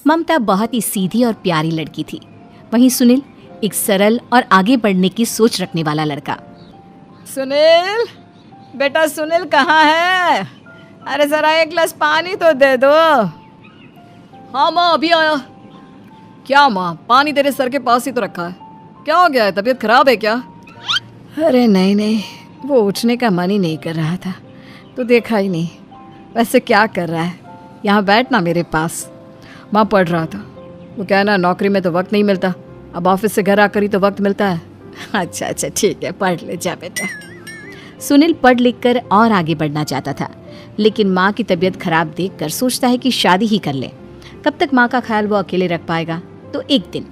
ममता बहुत ही सीधी और प्यारी लड़की थी, वहीं सुनील एक सरल और आगे बढ़ने की सोच रखने वाला लड़का। सुनील, बेटा सुनील कहाँ है? अरे जरा एक गिलास पानी तो दे दो। हाँ माँ, अभी आया। क्या माँ, पानी तेरे सर के पास ही तो रखा है, क्या हो गया है? तबीयत खराब है क्या? अरे नहीं नहीं, वो उठने का मन ही नहीं कर रहा था, तो देखा ही नहीं। वैसे क्या कर रहा है? यहाँ बैठ ना मेरे पास। माँ पढ़ रहा था। वो क्या है ना, नौकरी में तो वक्त नहीं मिलता, अब ऑफिस से घर आकर ही तो वक्त मिलता है। अच्छा अच्छा ठीक है, पढ़ ले जा बेटा। सुनील पढ़ लिख कर और आगे बढ़ना चाहता था, लेकिन माँ की तबीयत खराब देखकर सोचता है कि शादी ही कर ले। कब तक माँ का ख्याल वो अकेले रख पाएगा? तो एक दिन,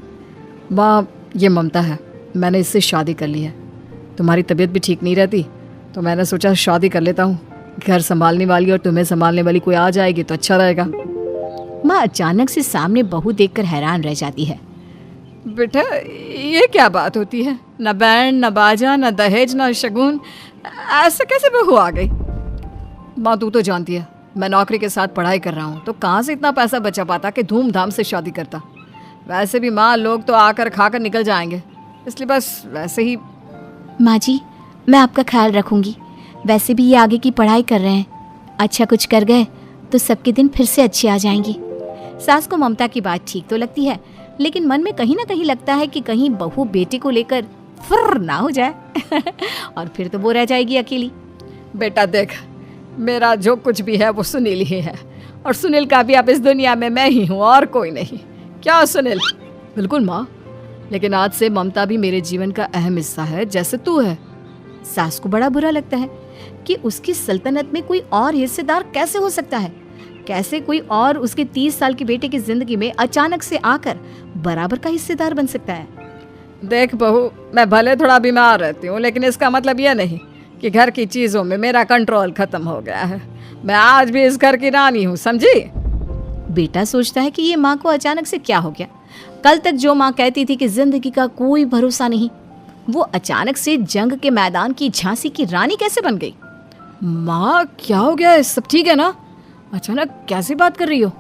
माँ ये ममता है, मैंने इससे शादी कर ली है। तुम्हारी तबीयत भी ठीक नहीं रहती, तो मैंने सोचा शादी कर लेता हूँ। घर संभालने वाली और तुम्हें संभालने वाली कोई आ जाएगी तो अच्छा रहेगा। माँ अचानक से सामने बहू देखकर हैरान रह जाती है। बेटा ये क्या बात होती है? न बैंड, न बाजा, न दहेज, न शगुन, ऐसे कैसे बहू आ गई? माँ तू तो जानती है मैं नौकरी के साथ पढ़ाई कर रहा हूँ, तो कहाँ से इतना पैसा बचा पाता कि धूमधाम से शादी करता। वैसे भी माँ लोग तो आकर खाकर निकल जाएंगे, इसलिए बस वैसे ही। माँ जी, मैं आपका ख्याल रखूंगी। वैसे भी ये आगे की पढ़ाई कर रहे हैं, अच्छा कुछ कर गए तो सबके दिन फिर से अच्छे आ जाएंगे। सास को ममता की बात ठीक तो लगती है, लेकिन मन में कहीं ना कहीं लगता है कि कहीं बहू बेटे को लेकर फुर्र ना हो जाए और फिर तो वो रह जाएगी अकेली। बेटा देख, मेरा जो कुछ भी है वो सुनील ही है, और सुनील का भी अब इस दुनिया में मैं ही हूँ और कोई नहीं। क्या सुनील? बिल्कुल माँ, लेकिन आज से ममता भी मेरे जीवन का अहम हिस्सा है, जैसे तू है। सास को बड़ा बुरा लगता है कि उसकी सल्तनत में कोई और हिस्सेदार कैसे हो सकता है। कैसे कोई और उसके 30 साल के बेटे की जिंदगी में अचानक से आकर बराबर का हिस्सेदार बन सकता है। देख बहू, मैं भले थोड़ा बीमार रहती हूँ, लेकिन इसका मतलब यह नहीं कि घर की चीज़ों में मेरा कंट्रोल खत्म हो गया है। मैं आज भी इस घर की रानी हूँ, समझी? बेटा सोचता है कि ये माँ को अचानक से क्या हो गया। कल तक जो माँ कहती थी कि जिंदगी का कोई भरोसा नहीं, वो अचानक से जंग के मैदान की झांसी की रानी कैसे बन गई? माँ क्या हो गया है? सब ठीक है ना? अचानक कैसी बात कर रही हो?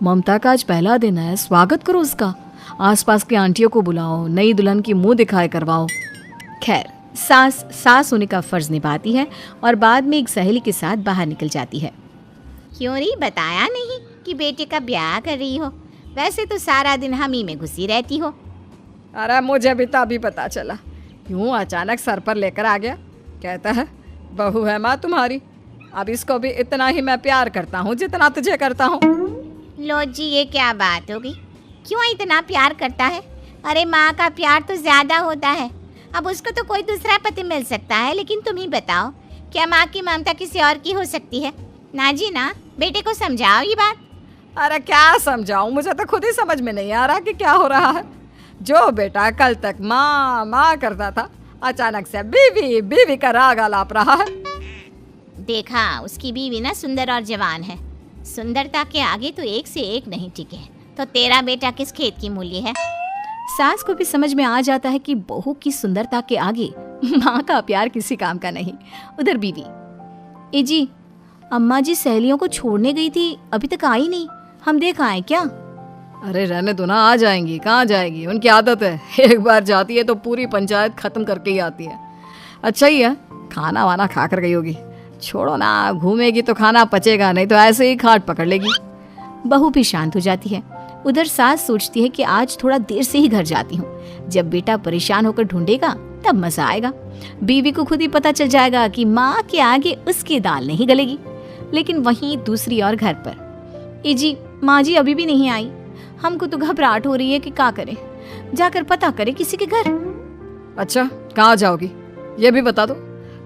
ममता का आज पहला दिन है, स्वागत करो उसका। आसपास की आंटियों को बुलाओ, नई दुल्हन की मुंह दिखाए करवाओ। खैर, सास होने का फर्ज निभाती है और बाद में एक सहेली के साथ बाहर निकल जाती है। क्यों री बताया नहीं कि बेटे का ब्याह कर रही हो? वैसे तो सारा दिन हम ही में घुसी रहती हो। अरे मुझे भी तभी पता चला, यूं अचानक सर पर लेकर आ गया। कहता है बहू है माँ तुम्हारी, अब इसको भी इतना ही मैं प्यार करता हूँ जितना तुझे करता हूँ। लो जी, ये क्या बात होगी? क्यों इतना प्यार करता है? अरे माँ का प्यार तो ज्यादा होता है। अब उसको तो कोई दूसरा पति मिल सकता है, लेकिन तुम ही बताओ, क्या माँ की ममता किसी और की हो सकती है? ना जी ना, बेटे को समझाओ ये बात। अरे क्या समझाऊं, मुझे तो खुद ही समझ में नहीं आ रहा कि क्या हो रहा है। जो बेटा कल तक माँ माँ करता था, अचानक से बीवी बीवी का राग आलाप रहा है। देखा, उसकी बीवी ना सुंदर और जवान है। सुंदरता के आगे तो एक से एक नहीं टिके, तो तेरा बेटा किस खेत की मूली है? सास को भी समझ में आ जाता है कि बहू की सुंदरता के आगे माँ का प्यार किसी काम का नहीं। उधर बीवी, ए जी, अम्मा जी सहेलियों को छोड़ने गई थी, अभी तक आई नहीं, हम देख आए क्या? अरे रहने दो ना, आ जाएंगी। कहाँ जाएगी, उनकी आदत है, एक बार जाती है तो पूरी पंचायत खत्म करके ही आती है। अच्छा ही है, खाना वाना खा कर गई होगी। छोड़ो ना, घूमेगी तो खाना पचेगा, नहीं तो ऐसे ही खाट पकड़ लेगी। बहू भी शांत हो जाती है। उधर सास सोचती है कि आज थोड़ा देर से ही घर जाती हूँ, जब बेटा परेशान होकर ढूंढेगा तब मजा आएगा। बीवी को खुद ही पता चल जाएगा कि माँ के आगे उसकी दाल नहीं गलेगी। लेकिन वहीं दूसरी ओर घर पर, ए जी, माँ जी अभी भी नहीं आई, हमको तो घबराहट हो रही है कि क्या करें, जाकर पता करें किसी के घर। अच्छा, कहाँ जाओगी ये भी बता दो।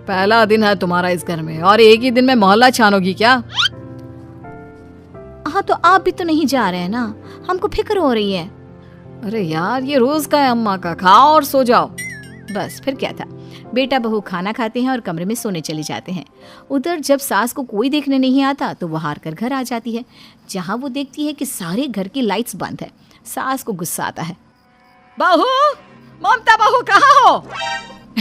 पहला दिन है तुम्हारा इस घर में और एक ही दिन में मोहल्ला छानोगी क्या? हाँ तो आप भी तो नहीं जा रहे हैं ना, हमको फिक्र हो रही है। अरे यार, ये रोज का है अम्मा का, खाओ और सो जाओ। बस फिर क्या था। बेटा बहू खाना खाते हैं और कमरे में सोने चले जाते हैं। उधर जब सास को कोई देखने नहीं आता तो वो हार कर घर आ जाती है, जहाँ वो देखती है कि सारे घर की लाइट्स बंद है। सास को गुस्सा आता है, बहू, ममता बहू कहाँ हो?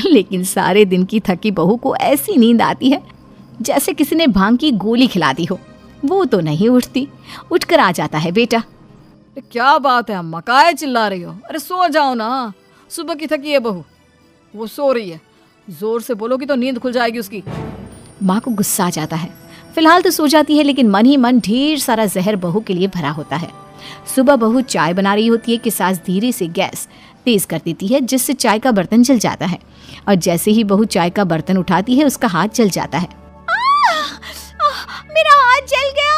लेकिन सारे दिन की थकी बहू को ऐसी नींद आती है जैसे किसी ने भांग की गोली खिला दी हो। वो तो नहीं उठती। उठकर आ जाता है बेटा। अरे क्या बात है अम्मा, काहे चिल्ला रही हो? अरे सो जाओ ना, सुबह की थकी है बहू, वो सो रही है, जोर से बोलोगी तो नींद खुल जाएगी उसकी। माँ को गुस्सा आ जाता है। फिलहाल तो सो जाती है, लेकिन मन ही मन ढेर सारा जहर बहू के लिए भरा होता है। सुबह बहू चाय बना रही होती है कि सास धीरे से गैस तेज कर देती है, जिससे चाय का बर्तन जल जाता है। और जैसे ही बहू चाय का बर्तन उठाती है, उसका हाथ जल जाता है। मेरा हाथ जल गया।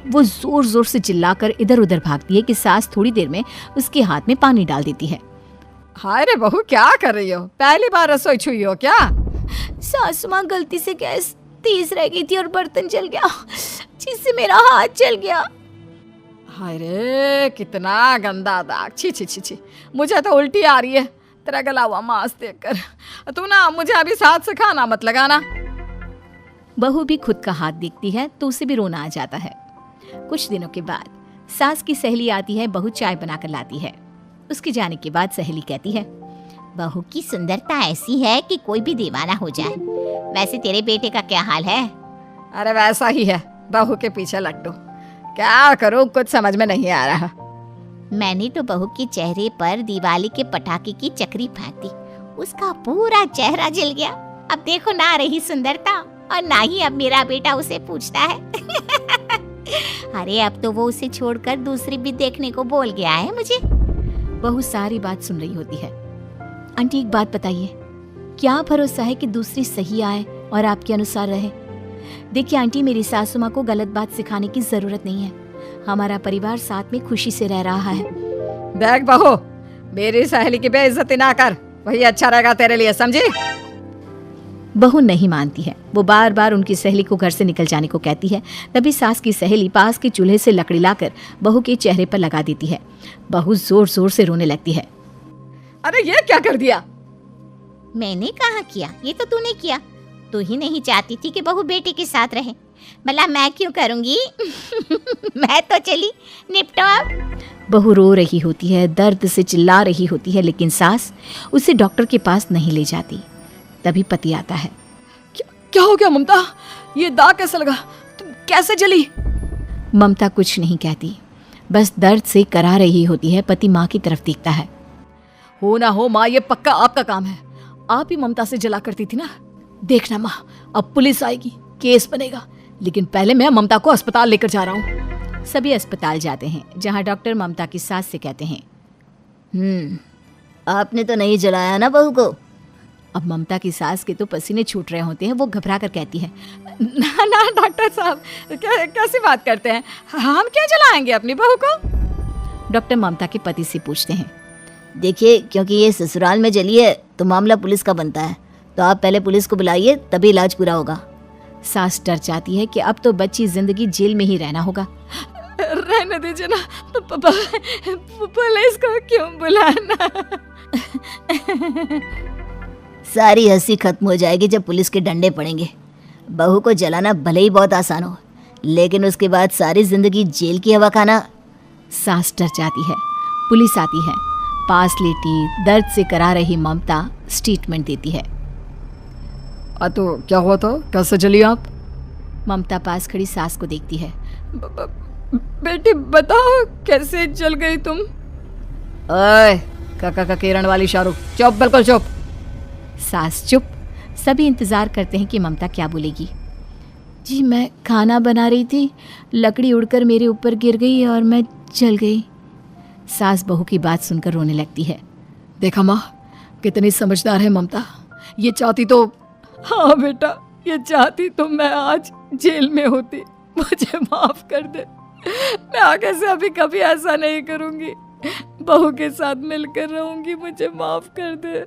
वो जोर जोर से चिल्लाकर इधर उधर भागती है कि सास थोड़ी देर में उसके हाथ में पानी डाल देती है। हाय रे बहू, क्या कर रही हो? पहली बार रसोई छुई हो क्या? सासू माँ, गलती से गैस तेज रह गई थी और बर्तन जल गया, जिससे मेरा हाथ जल गया। हाय रे, कितना गंदा दाग, छी छी छी छी, मुझे तो उल्टी आ रही है तेरा गला हुआ मांस देखकर। तू ना मुझे अभी साथ से खाना मत लगाना। बहू भी खुद का हाथ देखती है तो उसे भी रोना आ जाता है। कुछ दिनों के बाद सास की सहेली आती है, बहू चाय बनाकर लाती है। उसके जाने के बाद सहेली कहती है, बहू की सुंदरता ऐसी है कि कोई भी दीवाना हो जाए। वैसे तेरे बेटे का क्या हाल है? अरे वैसा ही है, बहू के पीछे लट्टू। क्या करूं, कुछ समझ में नहीं आ रहा। मैंने तो बहू के चेहरे पर दिवाली के पटाखे की चक्री फेंक दी, उसका पूरा चेहरा जल गया। अब देखो ना रही सुंदरता, और ना ही अब मेरा बेटा उसे पूछता है। अरे अब तो वो उसे छोड़कर दूसरी भी देखने को बोल गया है मुझे। बहू सारी बात सुन रही होती है। आंटी, एक बात बताइए, क्या भरोसा है कि दूसरी सही आए और आपके अनुसार रहे? देखिए आंटी, मेरी सासू माँ को गलत बात सिखाने की जरूरत नहीं है। हमारा परिवार साथ में खुशी से रह रहा है। देख बहू, मेरी सहेली की बेइज्जती ना कर, वही अच्छा रहेगा तेरे लिए, समझी? बहू नहीं मानती है। वो बार बार उनकी सहेली को घर से निकल जाने को कहती है। तभी सास की सहेली पास के चूल्हे से लकड़ी लाकर बहू के चेहरे पर लगा देती है। बहू जोर जोर से रोने लगती है। अरे ये क्या कर दिया? मैंने कहाँ किया, ये तो तूने किया। तू ही नहीं चाहती थी कि बहू बेटे के साथ रहे, भला मैं क्यों करूंगी? मैं तो चली, निपटो अब। बहू रो रही होती है, दर्द से चिल्ला रही होती है, लेकिन सास उसे डॉक्टर के पास नहीं ले जाती। तभी पति आता है। क्या हो गया ममता? ये दाग कैसे लगा? तुम कैसे जली? ममता कुछ नहीं कहती, बस दर्द से करा रही होती है। पति माँ की तरफ देखता है। हो ना हो माँ, ये पक्का आपका काम है। आप ही ममता से जला करती थी ना। देखना माँ, अब पुलिस आएगी, केस बनेगा, लेकिन पहले मैं ममता को अस्पताल लेकर जा रहा हूँ। सभी अस्पताल जाते हैं, जहाँ डॉक्टर ममता की सास से कहते हैं, आपने तो नहीं जलाया ना बहू को? अब ममता की सास के तो पसीने छूट रहे होते हैं। वो घबरा कर कहती है, ना ना डॉक्टर साहब, कैसी बात करते हैं? हम क्या जलाएंगे अपनी बहू को? डॉक्टर ममता के पति से पूछते हैं। देखिए, क्योंकि ये ससुराल में जली है तो मामला पुलिस का बनता है, तो आप पहले पुलिस को बुलाइए, तभी इलाज पूरा होगा। सास डर जाती है कि अब तो बच्ची जिंदगी जेल में ही रहना होगा। रहने दीजिए ना, पुलिस को क्यों बुलाना? सारी हंसी खत्म हो जाएगी जब पुलिस के डंडे पड़ेंगे। बहू को जलाना भले ही बहुत आसान हो, लेकिन उसके बाद सारी जिंदगी जेल की हवा खाना। सास डर जाती है। पुलिस आती है। पास लेटी दर्द से करा रही ममता स्टेटमेंट देती है। तो क्या हुआ था? कैसे जली आप? ममता पास खड़ी सास को देखती है। बेटी बताओ, कैसे जल गई तुम? ओए, काका का किरण वाली शाहरुख, चुप, बिल्कुल चुप। सास चुप। सभी इंतजार करते हैं कि ममता क्या बोलेगी। जी, मैं खाना बना रही थी, लकड़ी उड़कर मेरे ऊपर गिर गई और मैं जल गई। सास बहू की बात सुनकर रोने लगती है। देखा माँ, कितनी समझदार है ममता। ये चाहती तो, हाँ बेटा, ये चाहती तो मैं आज जेल में होती। मुझे माफ कर दे, मैं आगे से अभी कभी ऐसा नहीं करूँगी। बहू के साथ मिलकर रहूँगी, मुझे माफ कर दे।